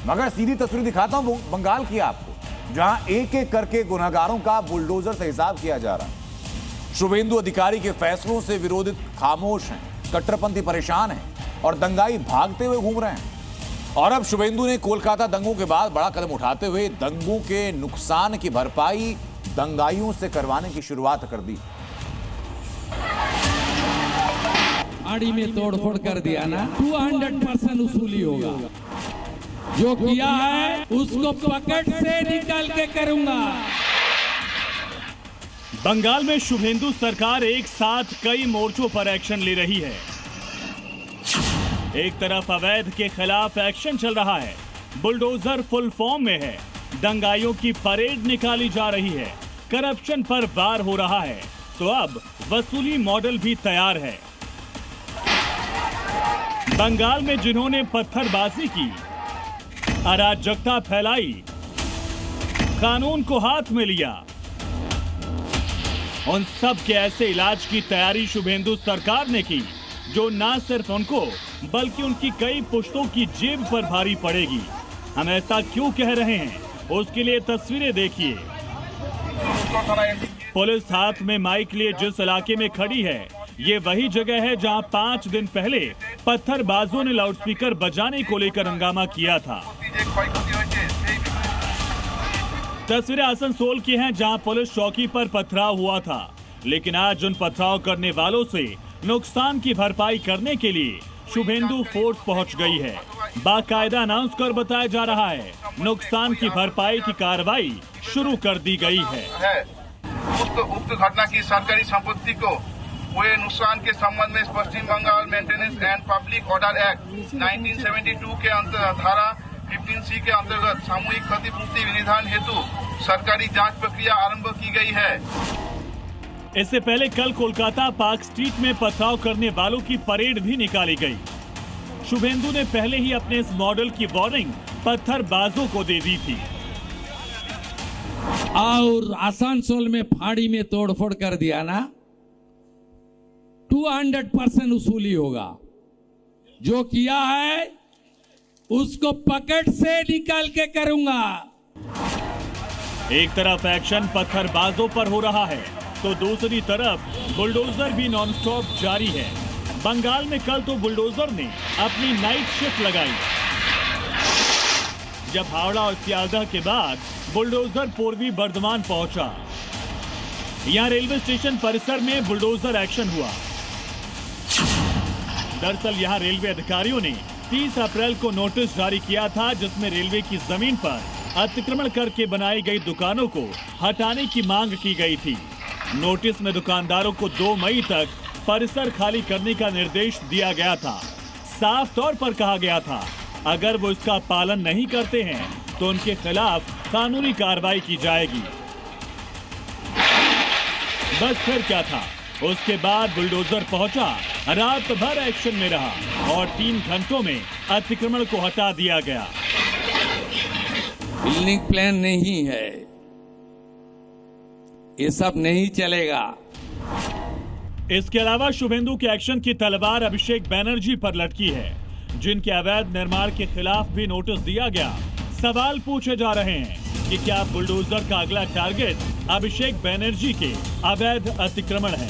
मगर सीधी तस्वीर दिखाता हूं बंगाल की आपको, जहां एक एक करके गुनहगारों का बुलडोजर से हिसाब किया जा रहा है। शुभेंदु अधिकारी के फैसलों से विरोधित खामोश हैं, कट्टरपंथी परेशान हैं और दंगाई भागते हुए घूम रहे हैं। और अब शुभेंदु ने कोलकाता दंगों के बाद बड़ा कदम उठाते हुए दंगों के नुकसान की भरपाई दंगाइयों से करवाने की शुरुआत कर दी। आड़ी में तोड़फोड़ कर दिया ना, 200% वसूली होगा। जो किया है उसको पकड़ से निकाल के करूंगा। बंगाल में शुभेंदु सरकार एक साथ कई मोर्चों पर एक्शन ले रही है। एक तरफ अवैध के खिलाफ एक्शन चल रहा है, बुलडोजर फुल फॉर्म में है, दंगाइयों की परेड निकाली जा रही है, करप्शन पर वार हो रहा है, तो अब वसूली मॉडल भी तैयार है। बंगाल में जिन्होंने पत्थरबाजी की, अराजकता फैलाई, कानून को हाथ में लिया, उन सब के ऐसे इलाज की तैयारी शुभेंदु सरकार ने की जो ना सिर्फ उनको बल्कि उनकी कई पुश्तों की जेब पर भारी पड़ेगी। हम ऐसा क्यों कह रहे हैं, उसके लिए तस्वीरें देखिए। पुलिस हाथ में माइक लिए जिस इलाके में खड़ी है, ये वही जगह है जहां 5 दिन पहले पत्थरबाजों ने लाउडस्पीकर बजाने को लेकर हंगामा किया था। तस्वीरें आसनसोल की हैं, जहां पुलिस चौकी पर पथराव हुआ था, लेकिन आज उन पथराव करने वालों से नुकसान की भरपाई करने के लिए शुभेंदु फोर्स पहुंच गई है। बाकायदा अनाउंस कर बताया जा रहा है, नुकसान की भरपाई की कार्रवाई शुरू कर दी गई है। उक्त घटना की सरकारी संपत्ति को हुए नुकसान के संबंध में Paschim Bengal maintenance and public order act 1972 के अंतर्गत धारा 15C के अंतर्गत सामूहिक क्षतिपूर्ति विनिधान हेतु सरकारी जांच प्रक्रिया आरंभ की गई है। इससे पहले कल कोलकाता पार्क स्ट्रीट में पथराव करने वालों की परेड भी निकाली गई। शुभेंदु ने पहले ही अपने इस मॉडल की वार्निंग पत्थरबाजों को दे दी थी। और आसनसोल में फाड़ी में तोड़फोड़ कर दिया ना, 200% वसूली होगा। जो किया है उसको पकड़ से निकाल के करूंगा। एक तरफ एक्शन पत्थरबाजों पर हो रहा है, तो दूसरी तरफ बुलडोजर भी नॉनस्टॉप जारी है। बंगाल में कल तो बुलडोजर ने अपनी नाइट शिफ्ट लगाई। जब हावड़ा और सियालदह के बाद बुलडोजर पूर्वी बर्धमान पहुंचा, यहां रेलवे स्टेशन परिसर में बुलडोजर एक्शन हुआ। दरअसल यहां रेलवे अधिकारियों ने 30 अप्रैल को नोटिस जारी किया था, जिसमें रेलवे की जमीन पर अतिक्रमण करके बनाई गई दुकानों को हटाने की मांग की गई थी। नोटिस में दुकानदारों को 2 मई तक परिसर खाली करने का निर्देश दिया गया था। साफ तौर पर कहा गया था, अगर वो इसका पालन नहीं करते हैं तो उनके खिलाफ कानूनी कार्रवाई की जाएगी। बस फिर क्या था, उसके बाद बुलडोजर पहुंचा, रात भर एक्शन में रहा और 3 घंटों में अतिक्रमण को हटा दिया गया। बिल्डिंग प्लान नहीं है, ये सब नहीं चलेगा। इसके अलावा शुभेंदु के एक्शन की तलवार अभिषेक बैनर्जी पर लटकी है, जिनके अवैध निर्माण के खिलाफ भी नोटिस दिया गया। सवाल पूछे जा रहे हैं कि क्या बुलडोजर का अगला टारगेट अभिषेक बैनर्जी के अवैध अतिक्रमण है।